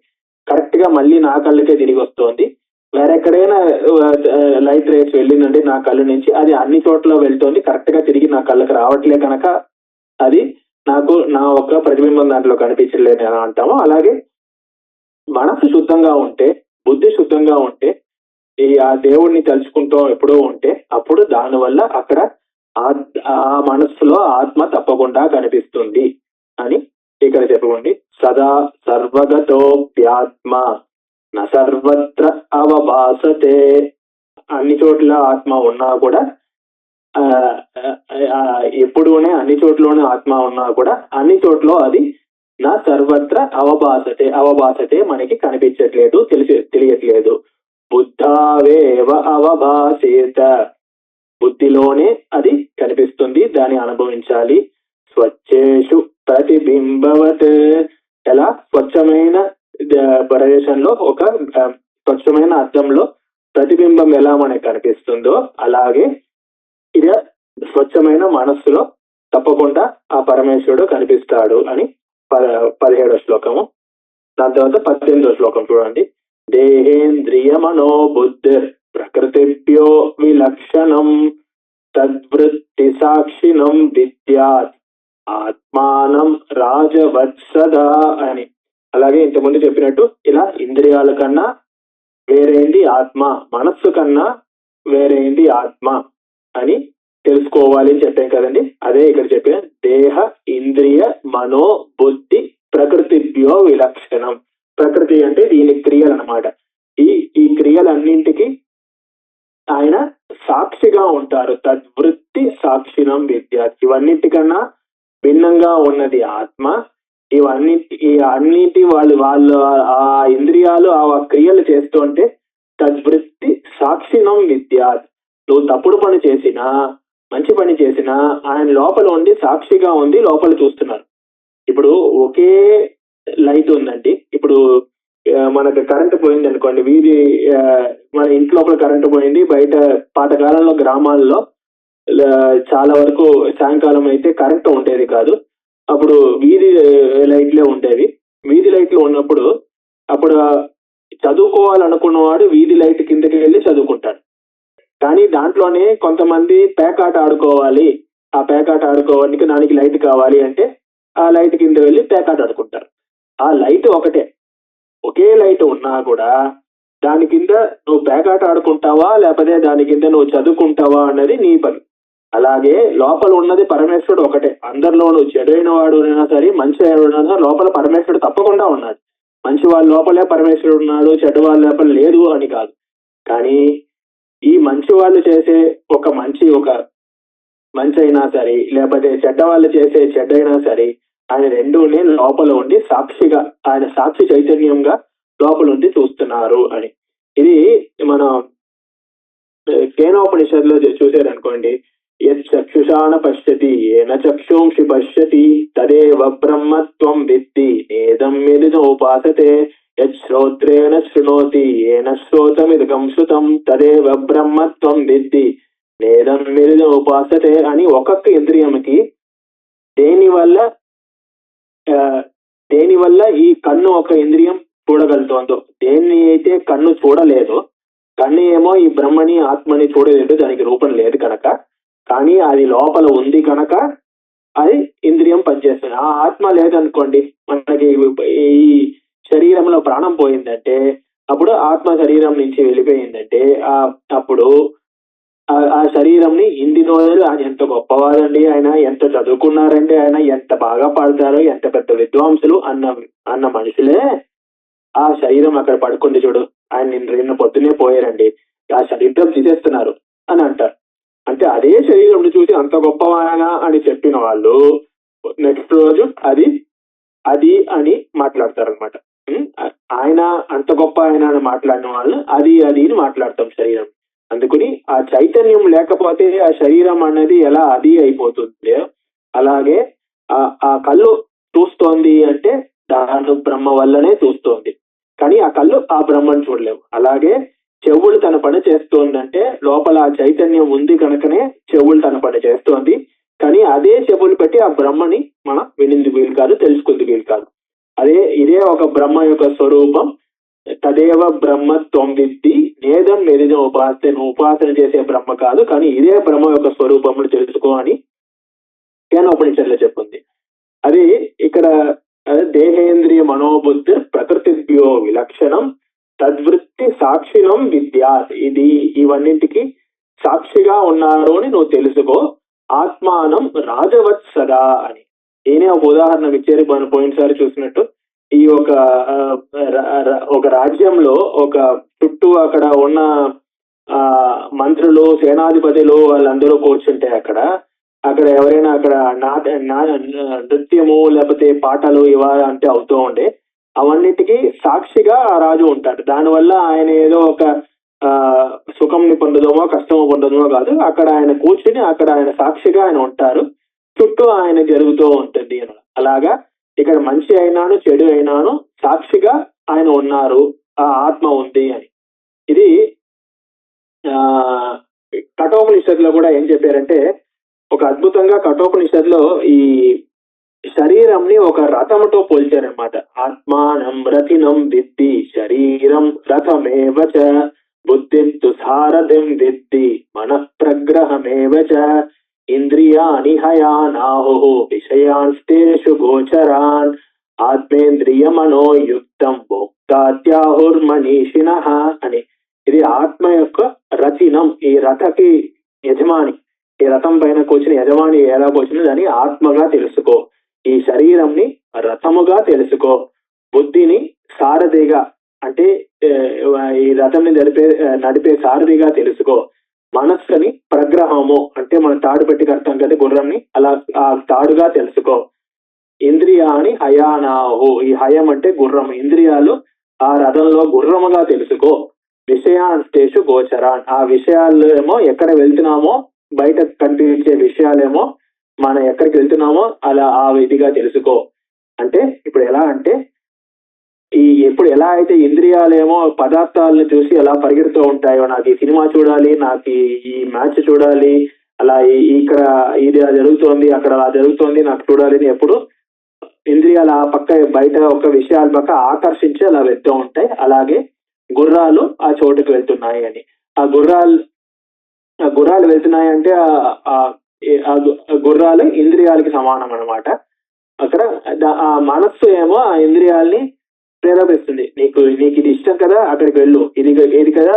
కరెక్ట్ గా మళ్ళీ నా కళ్ళకే తిరిగి వస్తోంది. వేరెక్కడైనా లైట్ రేస్ వెళ్ళిందండి నా కళ్ళు నుంచి, అది అన్ని చోట్ల వెళ్తోంది, కరెక్ట్ గా తిరిగి నా కళ్ళకి రావట్లే కనుక అది నాకు నా ఒక్క ప్రతిబింబం దాంట్లో కనిపించలేదు అని అంటాము. అలాగే మనసు శుద్ధంగా ఉంటే, బుద్ధి శుద్ధంగా ఉంటే, ఆ దేవుణ్ణి తలుచుకుంటూ ఎప్పుడూ ఉంటే అప్పుడు దానివల్ల అక్కడ ఆ మనస్సులో ఆత్మ తప్పకుండా కనిపిస్తుంది అని ఇక్కడ చెప్పండి. సదా సర్వగతోప్యాత్మ న సర్వత్ర అవభాసతే. అన్ని చోట్ల ఆత్మ ఉన్నా కూడా ఎప్పుడూనే అన్ని చోట్లోనే ఆత్మ ఉన్నా కూడా అన్ని చోట్ల అది నా సర్వత్ర అవభాసతే మనకి కనిపించట్లేదు, తెలియట్లేదు. బుద్ధావేవ అవభాసేత. బుద్ధిలోనే అది కనిపిస్తుంది, దాన్ని అనుభవించాలి. స్వచ్ఛేషు ప్రతిబింబవత్. ఎలా? స్వచ్ఛమైన ప్రదేశంలో ఒక స్వచ్ఛమైన అద్దంలో ప్రతిబింబం ఎలా మనకు కనిపిస్తుందో అలాగే ఇది స్వచ్ఛమైన మనస్సులో తప్పకుండా ఆ పరమేశ్వరుడు కనిపిస్తాడు అని 17వ శ్లోకము. దాని తర్వాత 18వ శ్లోకం చూడండి. దేహేంద్రియ మనో బుద్ధి ప్రకృతిభ్యో విలక్షణం తద్వృత్తి సాక్షిణం విద్యాత్ ఆత్మానం రాజవత్సదా అని. అలాగే ఇంతకుముందు చెప్పినట్టు ఇలా ఇంద్రియాల కన్నా వేరేంది ఆత్మ, మనస్సు కన్నా వేరేంది ఆత్మ అని తెలుసుకోవాలి అని చెప్పాం కదండి. అదే ఇక్కడ చెప్పిన దేహ ఇంద్రియ మనో బుద్ధి ప్రకృతిభ్యో విలక్షణం. ప్రకృతి అంటే దీని క్రియలు అన్నమాట. ఈ క్రియలన్నింటికి ఆయన సాక్షిగా ఉంటారు. తద్వృత్తి సాక్షిణం విద్యాత్. ఇవన్నిటికన్నా భిన్నంగా ఉన్నది ఆత్మ. అన్నిటి వాళ్ళు ఆ ఇంద్రియాలు ఆ క్రియలు చేస్తుంటే తద్వృత్తి సాక్షిణం విద్యాత్. నువ్వు తప్పుడు పని చేసినా మంచి పని చేసినా ఆయన లోపల ఉండి సాక్షిగా ఉంది, లోపల చూస్తున్నారు. ఇప్పుడు ఒకే లైట్ ఉందండి. ఇప్పుడు మనకు కరెంటు పోయింది అనుకోండి, మన ఇంటి లోపల కరెంటు పోయింది. బయట పాతకాలంలో గ్రామాల్లో చాలా వరకు సాయంకాలం అయితే కరెంటు ఉండేది కాదు. అప్పుడు వీధి లైట్లే ఉండేవి. వీధి లైట్లు ఉన్నప్పుడు అప్పుడు చదువుకోవాలనుకున్నవాడు వీధి లైట్ కిందకి వెళ్ళి చదువుకుంటాడు. కానీ దాంట్లోనే కొంతమంది పేకాట ఆడుకోవాలి, ఆ పేకాట ఆడుకోవడానికి దానికి లైట్ కావాలి అంటే ఆ లైట్ కింద వెళ్ళి పేకాట ఆడుకుంటారు. ఆ లైట్ ఒకటే, ఒకే లైట్ ఉన్నా కూడా దాని కింద నువ్వు పేకాట ఆడుకుంటావా లేకపోతే దాని కింద నువ్వు చదువుకుంటావా అన్నది నీ పని. అలాగే లోపల ఉన్నది పరమేశ్వరుడు ఒకటే. అందరిలోనూ చెడైన వాడు అయినా సరే మంచి అయినా లోపల పరమేశ్వరుడు తప్పకుండా ఉన్నాడు. మంచి వాళ్ళ లోపలే పరమేశ్వరుడు ఉన్నాడు, చెడ్డ వాళ్ళ లోపల లేదు అని కాదు. కానీ ఈ మంచి వాళ్ళు చేసే ఒక మంచి అయినా సరే లేకపోతే చెడ్డ వాళ్ళు చేసే చెడ్డ అయినా సరే ఆయన రెండునే లోపల ఉండి సాక్షిగా, ఆయన సాక్షి చైతన్యంగా లోపల ఉండి చూస్తున్నారు అని. ఇది మన కేనోపనిషత్తులో చూసారనుకోండి. యక్షుషాన పశ్యతి ఏన చక్షుంషి పశ్యతి తదేవ బ్రహ్మత్వం విద్ధి నేదం ఉపాసతే యశ్రోత్రేణ శృణోతి ఏన శ్రోతమిదకం శృతం తదేవ బ్రహ్మత్వం విద్ధి నేదం ఉపాసతే అని ఒక్కొక్క ఇంద్రియంకి దేని వల్ల ఈ కన్ను ఒక ఇంద్రియం చూడగలుగుతోందో, దేన్ని అయితే కన్ను చూడలేదో, కన్ను ఏమో ఈ బ్రహ్మని ఆత్మని చూడలేదు, దానికి రూపం లేదు కనుక, కానీ అది లోపల ఉంది కనుక అది ఇంద్రియం పనిచేస్తుంది. ఆ ఆత్మ లేదనుకోండి, మనకి ఈ శరీరంలో ప్రాణం పోయిందంటే అప్పుడు ఆత్మ శరీరం నుంచి వెళ్ళిపోయిందంటే అప్పుడు ఆ శరీరంని ఇన్ని రోజులు ఆయన ఎంత గొప్పవారండి, ఆయన ఎంత చదువుకున్నారండి, ఆయన ఎంత బాగా పాడతారు, ఎంత పెద్ద విద్వాంసులు అన్న మనుషులే ఆ శరీరం అక్కడ పడుకుంది చూడు, ఆయన నిన్న పొద్దునే పోయారండి, ఆ శరీరం తీసేస్తున్నారు అని అంటారు. అంటే అదే శరీరం చూసి అంత గొప్పవాయన అని చెప్పిన వాళ్ళు నెక్స్ట్ రోజు అది అని మాట్లాడతారు అనమాట. ఆయన అంత గొప్ప ఆయన అని మాట్లాడిన వాళ్ళు అది అని మాట్లాడతాం శరీరం. అందుకని ఆ చైతన్యం లేకపోతే ఆ శరీరం అనేది ఎలా అది అయిపోతుంది. అలాగే ఆ కళ్ళు చూస్తోంది అంటే దాని బ్రహ్మ వల్లనే చూస్తోంది, కానీ ఆ కళ్ళు ఆ బ్రహ్మను చూడలేవు. అలాగే చెవులు తన పని చేస్తోందంటే లోపల ఆ చైతన్యం ఉంది కనుకనే చెవులు తన పని చేస్తోంది. కానీ అదే చెవులు పెట్టి ఆ బ్రహ్మని మనం వినింది వీలు కాదు, తెలుసుకుంది వీలు కాదు. ఇదే ఒక బ్రహ్మ యొక్క స్వరూపం. తదేవ బ్రహ్మత్వం విద్ధి నేదం ఉపాసన. నువ్వు ఉపాసన చేసే బ్రహ్మ కాదు, కానీ ఇదే బ్రహ్మ యొక్క స్వరూపములు తెలుసుకో అని కేనోపనిషత్తులో చెప్పింది. అది ఇక్కడ దేహేంద్రియ మనోబుద్ధి ప్రకృతిభ్యో విలక్షణం తద్వృత్తి సాక్షిణం విద్యాత్. ఇవన్నింటికి సాక్షిగా ఉన్నారు అని నువ్వు తెలుసుకో. ఆత్మానం రాజవత్సదా అని నేనే ఒక ఉదాహరణ ఇచ్చేది మనం పోయినసారి చూసినట్టు. ఈ ఒక రాజ్యంలో ఒక చుట్టూ అక్కడ ఉన్న మంత్రులు సేనాధిపతులు వాళ్ళందరూ కూర్చుంటే అక్కడ ఎవరైనా అక్కడ నృత్యము లేకపోతే పాటలు ఇవాళ అంటే అవుతూ ఉండే అవన్నిటికీ సాక్షిగా ఆ రాజు ఉంటాడు. దానివల్ల ఆయన ఏదో ఒక సుఖంని పొందడమో కష్టము పొందడమో కాదు, అక్కడ ఆయన కూర్చుని అక్కడ ఆయన సాక్షిగా ఆయన ఉంటారు, చుట్టూ ఆయన జరుగుతూ ఉంటుంది. అలాగా ఇక్కడ మంచి అయినాను చెడు అయినాను సాక్షిగా ఆయన ఉన్నారు, ఆ ఆత్మ ఉంది అని. ఇది కఠోపనిషత్తులో కూడా ఏం చెప్పారంటే, ఒక అద్భుతంగా కఠోపనిషత్తులో ఈ శరీరంని ఒక రథముతో పోల్చారనమాట. ఆత్మానం రథినం విద్ధి శరీరం రథమేవ చ బుద్ధిం తు సారథిం విద్ధి మనః ప్రగ్రహమేవ చ ఇంద్రియాణి హయానాహు విషయాంస్తేషు గోచరాన్ ఆత్మేంద్రియ మనోయుక్తం భోక్తాత్యాహుర్మనీషిణః అని. ఇది ఆత్మ యొక్క రథినం, ఈ రథకి యజమాని, ఈ రథం పైన కూర్చుని యజమాని ఎలా కూర్చుని దాన్ని ఆత్మగా తెలుసుకో, ఈ శరీరంని రథముగా తెలుసుకో, బుద్ధిని సారథిగా అంటే ఈ రథంని నడిపే సారథిగా తెలుసుకో, మనస్సుని ప్రగ్రహము అంటే మనం తాడు పెట్టి కడతాం కదా గుర్రంని, అలా ఆ తాడుగా తెలుసుకో, ఇంద్రియాని హయానాహు, ఈ హయం అంటే గుర్రం, ఇంద్రియాలు ఆ రథంలో గుర్రముగా తెలుసుకో, విషయాంస్తేషు గోచరాన్, ఆ విషయాలు ఏమో ఎక్కడ వెళ్తున్నామో బయట కనిపించే విషయాలేమో మనం ఎక్కడికి వెళ్తున్నామో అలా ఆ విధిగా తెలుసుకో. అంటే ఇప్పుడు ఎలా అంటే ఎప్పుడు ఎలా అయితే ఇంద్రియాలేమో పదార్థాలను చూసి ఎలా పరిగెడుతూ ఉంటాయో, నాకు ఈ సినిమా చూడాలి, నాకు ఈ మ్యాచ్ చూడాలి, అలా ఇక్కడ ఇది జరుగుతోంది, అక్కడ అలా జరుగుతోంది, నాకు చూడాలి అని ఎప్పుడు ఇంద్రియాలు ఆ పక్క బయట ఒక విషయాల పక్క ఆకర్షించి అలా వెళ్తూ ఉంటాయి. అలాగే గుర్రాలు ఆ చోటుకు వెళ్తున్నాయి అని, ఆ గుర్రాలు వెళ్తున్నాయి అంటే ఆ గుర్రాలు ఇంద్రియాలకి సమానం అనమాట. అక్కడ ఆ మనస్సు ఏమో ఆ ఇంద్రియాల్ని ప్రేరేపిస్తుంది. నీకు ఇది ఇష్టం కదా అక్కడికి వెళ్ళు, ఇది కదా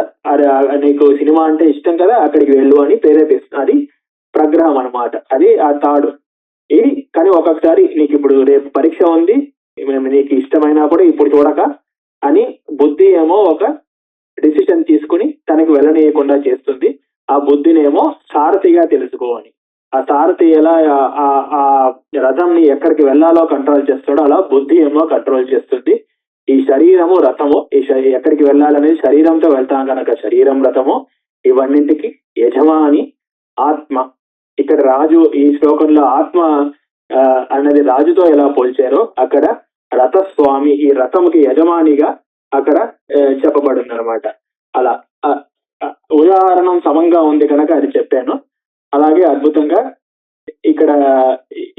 నీకు సినిమా అంటే ఇష్టం కదా అక్కడికి వెళ్ళు అని ప్రేరేపిస్తుంది. అది ప్రగ్రహం అనమాట, అది ఆ తాడు. ఇది కానీ ఒక్కొక్కసారి నీకు ఇప్పుడు రేపు పరీక్ష ఉంది, నీకు ఇష్టమైనా కూడా ఇప్పుడు చూడక అని బుద్ధి ఏమో ఒక డిసిషన్ తీసుకుని తనకు వెళ్ళనీయకుండా చేస్తుంది. ఆ బుద్ధినేమో సారథిగా తెలుసుకోవాలి. ఆ సారథి ఎలా ఆ రథంని ఎక్కడికి వెళ్ళాలో కంట్రోల్ చేస్తాడో అలా బుద్ధి ఏమో కంట్రోల్ చేస్తుంది. ఈ శరీరము రథము, ఎక్కడికి వెళ్ళాలనేది శరీరంతో వెళ్తాం కనుక శరీరం రథము, ఇవన్నింటికి యజమాని ఆత్మ. ఇక్కడ రాజు, ఈ శ్లోకంలో ఆత్మ అన్నది రాజుతో ఎలా పోల్చారో అక్కడ రథస్వామి, ఈ రథముకి యజమానిగా అక్కడ చెప్పబడింది అనమాట. అలా ఉదాహరణం సమంగా ఉంది కనుక అది చెప్పాను. అలాగే అద్భుతంగా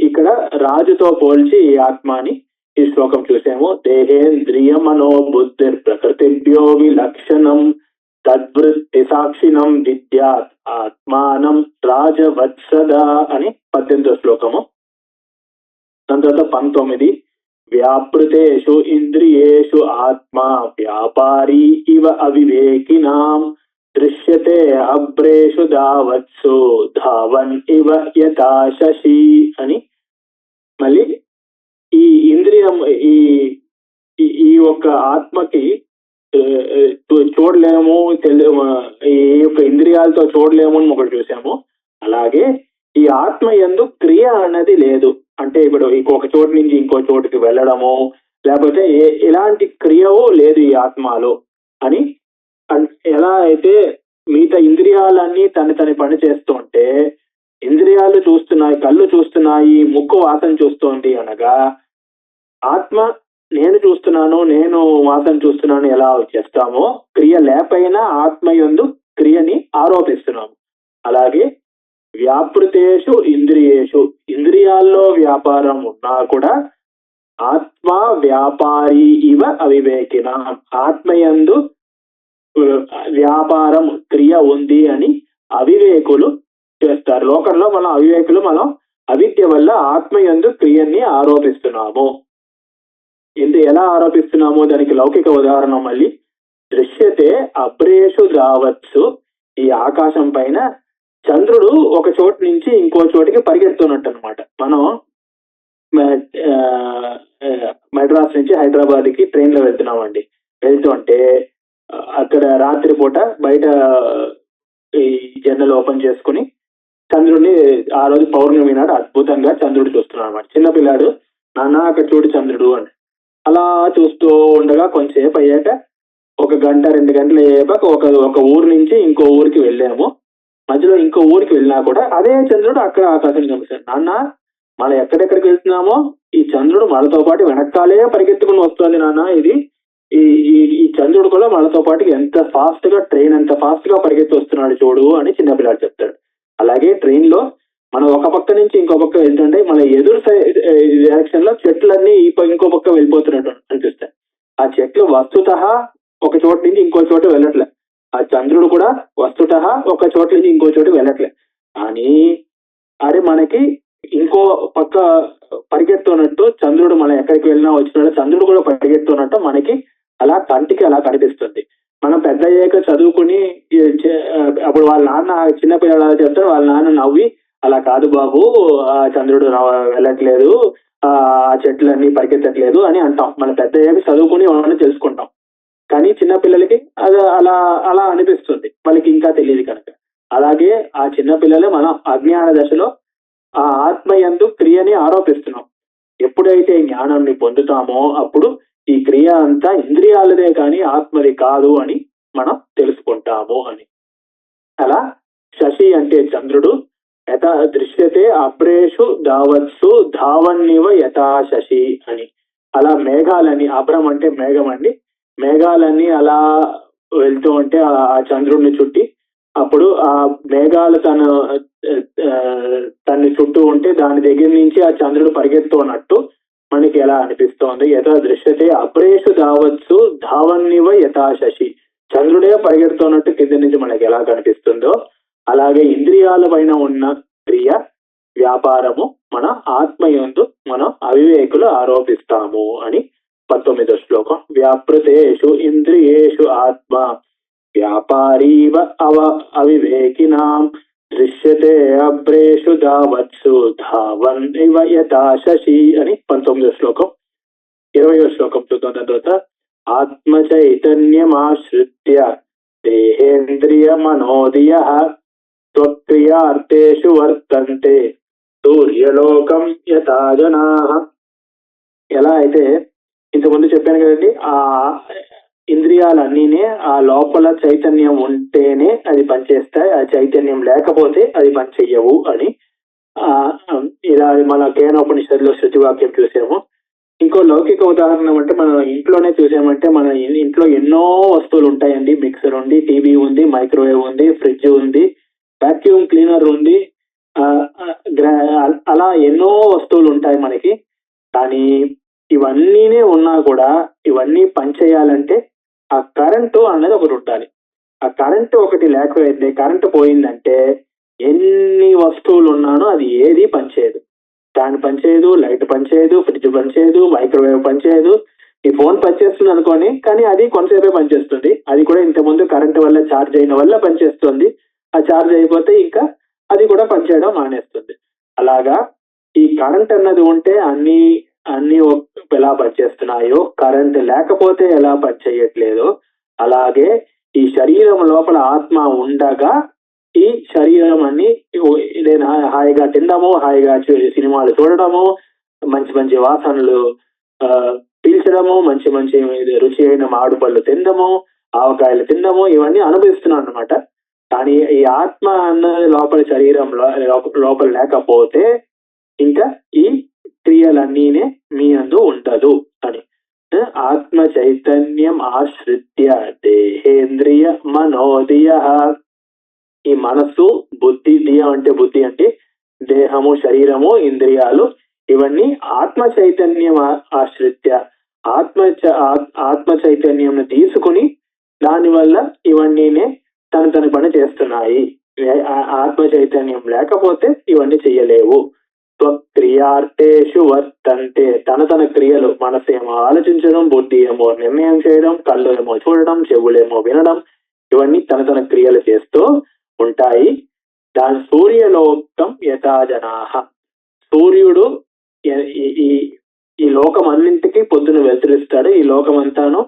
ఇక్కడ రాజుతో పోల్చి ఈ ఆత్మని ఈ శ్లోకం చూసాము. దేహేంద్రియ మనోబుద్ధి ప్రకృతిభ్యో విలక్షణం తద్వృత్తి సాక్షిణం విద్యాత్ ఆత్మానం రాజవత్సదా అని 18వ శ్లోకము. దాని తర్వాత 19 వ్యాపృతేషు ఇంద్రియేషు ఆత్మా వ్యాపారీ ఇవ అవివేకినాం దృశ్యతే అభ్రేషు దావత్సు ధావన్ ఇవ యథా శశి అని. మళ్ళీ ఈ ఇంద్రియం ఈ యొక్క ఆత్మకి చూడలేము, ఈ యొక్క ఇంద్రియాలతో చూడలేము అని ఒకటి చూసాము. అలాగే ఈ ఆత్మ యందు క్రియ అన్నది లేదు. అంటే ఇప్పుడు ఇంకొక చోటు నుంచి ఇంకో చోటుకి వెళ్ళడము లేకపోతే ఎలాంటి క్రియవో లేదు ఈ ఆత్మలో అని. ఎలా అయితే మిగతా ఇంద్రియాలన్నీ తన పని చేస్తుంటే, ఇంద్రియాలు చూస్తున్నాయి, కళ్ళు చూస్తున్నాయి, ముక్కు వాసన చూస్తోంది అనగా ఆత్మ నేను చూస్తున్నాను, నేను వాసన చూస్తున్నాను ఎలా చేస్తామో క్రియ లేపైనా ఆత్మ యందు క్రియని ఆరోపిస్తున్నాము. అలాగే వ్యాపృతేషు ఇంద్రియేషు, ఇంద్రియాల్లో వ్యాపారం ఉన్నా కూడా ఆత్మ వ్యాపారి ఇవ అవివేకిన, ఆత్మయందు వ్యాపారం క్రియ ఉంది అని అవివేకులు చేస్తారు. లోకంలో మనం అవివేకులు, మనం అవిద్య వల్ల ఆత్మయందు క్రియని ఆరోపిస్తున్నాము. ఎలా ఆరోపిస్తున్నాము దానికి లౌకిక ఉదాహరణ మళ్ళీ దృశ్యతే అభ్రేషు దావత్సు, ఈ ఆకాశం పైన చంద్రుడు ఒక చోటు నుంచి ఇంకో చోటికి పరిగెడుతున్నట్టు అనమాట. మనం మెడ్రాస్ నుంచి హైదరాబాద్ కి ట్రైన్ లో వెళ్తున్నామండి. వెళ్తుంటే అక్కడ రాత్రి పూట బయట ఈ జన్నలు ఓపెన్ చేసుకుని చంద్రుడిని, ఆ రోజు పౌర్ణమి నాడు అద్భుతంగా చంద్రుడు చూస్తున్నాడు అనమాట. చిన్నపిల్లాడు నాన్న అక్కడ చూడు చంద్రుడు అని అలా చూస్తూ ఉండగా కొంచెంసేపు అయ్యాక 1 గంట 2 గంటలు అయ్యాక ఒక ఊరు నుంచి ఇంకో ఊరికి వెళ్ళాము. మధ్యలో ఇంకో ఊరికి వెళ్ళినా కూడా అదే చంద్రుడు అక్కడ ఆకాశం కనిపిస్తాడు. నాన్న మనం ఎక్కడెక్కడికి వెళ్తున్నామో ఈ చంద్రుడు మనతో పాటు వెనకాలే పరిగెత్తుకుని వస్తుంది నాన్న, ఇది ఈ ఈ ఈ చంద్రుడు కూడా మనతో పాటు ఎంత ఫాస్ట్ గా ట్రైన్ ఎంత ఫాస్ట్ గా పరిగెత్తి వస్తున్నాడు చూడు అని చిన్నపిల్లాడు చెప్తాడు. అలాగే ట్రైన్ లో మనం ఒక పక్క నుంచి ఇంకో పక్క వెళ్తుంటే మన ఎదురు సైడ్ డైరెక్షన్ లో చెట్లన్నీ ఇంకో పక్క వెళ్ళిపోతున్నట్టు అనిపిస్తాయి. ఆ చెట్లు వస్తుత ఒక చోట నుంచి ఇంకో చోట వెళ్ళట్లే. ఆ చంద్రుడు కూడా వస్తుత ఒక చోట నుంచి ఇంకో చోట వెళ్ళట్లే. కానీ అరే మనకి ఇంకో పక్క పరిగెత్తున్నట్టు చంద్రుడు మనం ఎక్కడికి వెళ్ళినా వచ్చినట్టు చంద్రుడు కూడా పరిగెత్తున్నట్టు మనకి అలా కంటికి అలా కనిపిస్తుంది. మనం పెద్ద అయ్యాక చదువుకుని అప్పుడు వాళ్ళ నాన్న చిన్నపిల్లలు అలా చెప్తారు, వాళ్ళ నాన్న నవ్వి అలా కాదు బాబు ఆ చంద్రుడు వెళ్ళట్లేదు, ఆ చెట్లన్నీ పరిగెత్తట్లేదు అని అంటాం. మనం పెద్ద అయ్యాక చదువుకుని వాళ్ళని తెలుసుకుంటాం. కానీ చిన్నపిల్లలకి అది అలా అలా అనిపిస్తుంది, వాళ్ళకి ఇంకా తెలియదు కనుక. అలాగే ఆ చిన్నపిల్లలు మనం అజ్ఞాన దశలో ఆ ఆత్మయందు క్రియని ఆరోపిస్తున్నాం. ఎప్పుడైతే జ్ఞానాన్ని పొందుతామో అప్పుడు ఈ క్రియ అంతా ఇంద్రియాలదే కానీ ఆత్మది కాదు అని మనం తెలుసుకుంటాము అని. అలా శశి అంటే చంద్రుడు, యథా దృశ్యతే అభ్రేషు ధావత్సు ధావన్నివ యథా శశి అని. అలా మేఘాలని, అభ్రం అంటే మేఘం అండి, మేఘాలన్నీ అలా వెళ్తూ ఉంటే ఆ చంద్రుడిని చుట్టి అప్పుడు ఆ మేఘాలు తన్ని చుట్టూ ఉంటే దాని దగ్గర నుంచి ఆ చంద్రుడు పరిగెత్తున్నట్టు మనకి ఎలా అనిపిస్తోంది. యథా దృశ్యతే అభ్రేషు ధావత్సు ధావన్నివ యథా శశి, చంద్రుడే పరిగెడుతున్నట్టు కింద నుంచి మనకి ఎలా కనిపిస్తుందో అలాగే ఇంద్రియాల పైన ఉన్న క్రియ వ్యాపారము మన ఆత్మయందు మనం అవివేకులు ఆరోపిస్తాము అని 19వ శ్లోకం. వ్యాపృతేషు ఇంద్రియేషు ఆత్మ వ్యాపారీవ అవివేకినాం దృశ్యతే అభ్రేషు ధావత్సు ధావన్ ఇవ యథా శశి అని 19వ శ్లోకం. 20వ శ్లోకం చూద్దాం. తర్వాత ఆత్మ చైతన్యమాశ్రిత్య దేహేంద్రియ మనోదియ స్వక్రియార్థేషు వర్తంతే సూర్యలోకం యథా జనాః. ఎలా అయితే ఇంతకుముందు చెప్పాను కదండి, ఆ ఇంద్రియాలన్నీనే ఆ లోపల చైతన్యం ఉంటేనే అది పనిచేస్తాయి, ఆ చైతన్యం లేకపోతే అది పనిచెయ్యవు అని. ఇలా మన కేనోపనిషత్తులో శృతివాక్యం చూసాము. ఇంకో లౌకిక ఉదాహరణ అంటే మనం ఇంట్లోనే చూసామంటే మన ఇంట్లో ఎన్నో వస్తువులు ఉంటాయండి. మిక్సర్ ఉంది, టీవీ ఉంది, మైక్రోవేవ్ ఉంది, ఫ్రిడ్జ్ ఉంది, వాక్యూమ్ క్లీనర్ ఉంది, అలా ఎన్నో వస్తువులు ఉంటాయి మనకి. కానీ ఇవన్నీనే ఉన్నా కూడా ఇవన్నీ పనిచేయాలంటే ఆ కరెంటు అనేది ఒకటి ఉండాలి. ఆ కరెంటు ఒకటి లేకపోతే, కరెంటు పోయిందంటే ఎన్ని వస్తువులు ఉన్నానో అది ఏది పనిచేయదు. ఫ్యాన్ పనిచేయదు, లైట్ పనిచేయదు, ఫ్రిడ్జ్ పనిచేయదు, మైక్రోవేవ్ పనిచేయదు. ఈ ఫోన్ పనిచేస్తుంది అనుకోని, కానీ అది కొంతసేపే పనిచేస్తుంది. అది కూడా ఇంతకుముందు కరెంటు వల్ల ఛార్జ్ అయిన వల్ల పనిచేస్తుంది. ఆ ఛార్జ్ అయిపోతే ఇంకా అది కూడా పనిచేయడం మానేస్తుంది. అలాగా ఈ కరెంట్ అన్నది ఉంటే అన్ని ఎలా పనిచేస్తున్నాయో, కరెంట్ లేకపోతే ఎలా పనిచేయట్లేదో, అలాగే ఈ శరీరం లోపల ఆత్మ ఉండగా ఈ శరీరం అన్ని నేను హాయిగా తినడము, హాయిగా సినిమాలు చూడడము, మంచి మంచి వాసనలు పీల్చడము, మంచి మంచి రుచి అయిన మామిడి పళ్ళు తినడము, ఆవకాయలు తినడము, ఇవన్నీ అనుభవిస్తున్నాను అనమాట. కానీ ఈ ఆత్మ అన్నది లోపల శరీరంలో లోపల లేకపోతే ఇంకా ఈ క్రియలన్నీనే మీ అందు ఉండదు అని. ఆత్మ చైతన్యం ఆశ్రిత్య దేహేంద్రియ మనోదియ. ఈ మనస్సు, బుద్ధి, దియ అంటే బుద్ధి అంటే దేహము, శరీరము, ఇంద్రియాలు, ఇవన్నీ ఆత్మ చైతన్యం ఆశ్రిత్య ఆత్మ చైతన్యం తీసుకుని దానివల్ల ఇవన్నీనే తన పని చేస్తున్నాయి. ఆత్మ చైతన్యం లేకపోతే ఇవన్నీ చెయ్యలేవు. స్వక్రియార్థేషు వర్తంతే. తన క్రియలు, మనసు ఏమో ఆలోచించడం, బుద్ధి ఏమో నిర్ణయం చేయడం, కళ్ళు ఏమో చూడడం, చెవులేమో వినడం, ఇవన్నీ తన క్రియలు చేస్తూ ఉంటాయి. దాని సూర్యలోకం యథా జనాః. సూర్యుడు ఈ లోకం అన్నింటికి పొద్దున వెలుతురిస్తాడు. ఈ లోకం అంతాను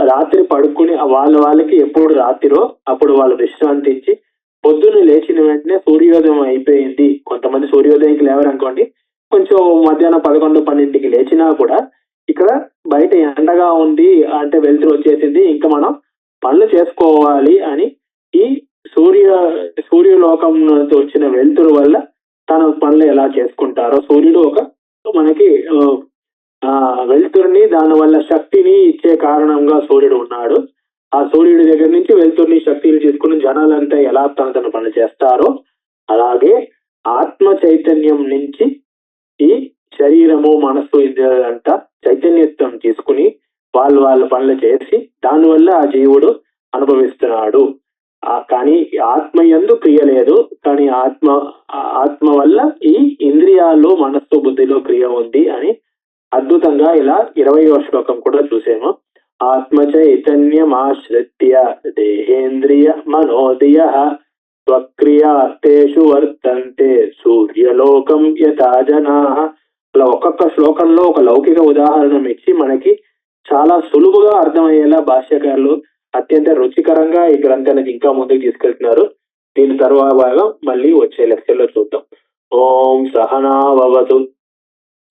రాత్రి పడుకుని వాళ్ళకి ఎప్పుడు రాత్రిలో అప్పుడు వాళ్ళు విశ్రాంతించి పొద్దున్న లేచిన వెంటనే సూర్యోదయం అయిపోయింది. కొంతమంది సూర్యోదయంకి లేవరనుకోండి, కొంచెం మధ్యాహ్నం 11-12కి లేచినా కూడా ఇక్కడ బయట ఎండగా ఉంది అంటే వెలుతురు వచ్చేసింది, ఇంకా మనం పనులు చేసుకోవాలి అని ఈ సూర్యలోకం నుంచి వచ్చిన వెలుతురు వల్ల తన పనులు ఎలా చేసుకుంటారో, సూర్యుడు ఒక మనకి వెలుతురిని దానివల్ల శక్తిని ఇచ్చే కారణంగా సూర్యుడు ఉన్నాడు. ఆ సూర్యుడి దగ్గర నుంచి వెలుతురిని శక్తిని తీసుకుని జనాలంతా ఎలా తన పనులు చేస్తారో అలాగే ఆత్మ చైతన్యం నుంచి ఈ శరీరము మనస్సు ఇంద్రియాలంతా చైతన్యత్వం తీసుకుని వాళ్ళ పనులు చేసి దానివల్ల ఆ జీవుడు అనుభవిస్తున్నాడు. కానీ ఆత్మ యందు క్రియ లేదు, కానీ ఆత్మ వల్ల ఈ ఇంద్రియాలు మనస్సు బుద్ధిలో క్రియ ఉంది అని అద్భుతంగా ఇలా 20వ శ్లోకం కూడా చూసాము. ఆత్మ చైతన్యమాశ్రిత్య దేహేంద్రియ మనోదయ స్వక్రియాస్తేషు వర్తంతే సూర్యలోకం యథా జనాః. అలా ఒక్కొక్క శ్లోకంలో ఒక లౌకిక ఉదాహరణ ఇచ్చి మనకి చాలా సులువుగా అర్థమయ్యేలా భాష్యకారులు అత్యంత రుచికరంగా ఈ గ్రంథానికి ఇంకా ముందుకు తీసుకెళ్తున్నారు. దీని తర్వాత భాగం మళ్ళీ వచ్చే లెక్చర్ లో చూద్దాం. ఓం సహనావవతు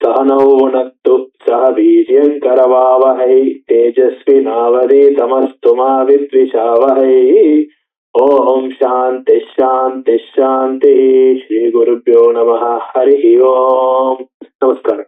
సహనౌ భునక్తు సహ వీర్యం కరవావహై తేజస్వినావధీతమస్తు మా విద్విషావహై. ఓం శాంతి శాంతి శాంతి. శ్రీ గురుభ్యో నమః. హరి ఓం. నమస్కారం.